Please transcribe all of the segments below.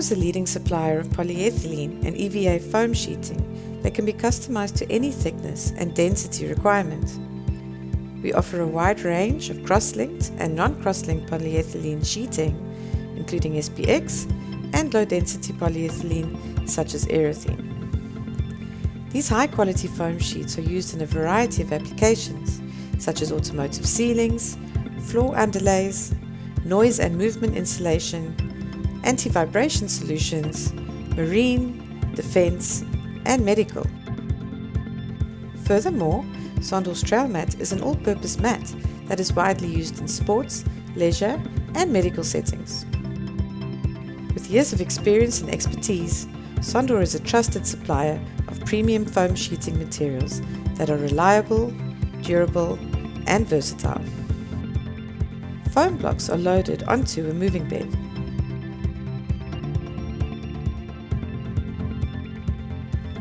is a leading supplier of polyethylene and EVA foam sheeting that can be customized to any thickness and density requirement. We offer a wide range of cross-linked and non-cross-linked polyethylene sheeting, including SPX and low-density polyethylene such as Aerethene. These high-quality foam sheets are used in a variety of applications, such as automotive ceilings, floor underlays, noise and movement insulation, anti-vibration solutions, marine, defense, and medical. Furthermore, Sondor's trail mat is an all-purpose mat that is widely used in sports, leisure, and medical settings. With years of experience and expertise, Sondor is a trusted supplier of premium foam sheeting materials that are reliable, durable, and versatile. Foam blocks are loaded onto a moving bed.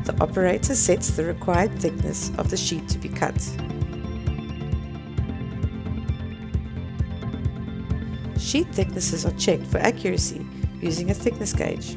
The operator sets the required thickness of the sheet to be cut. Sheet thicknesses are checked for accuracy using a thickness gauge.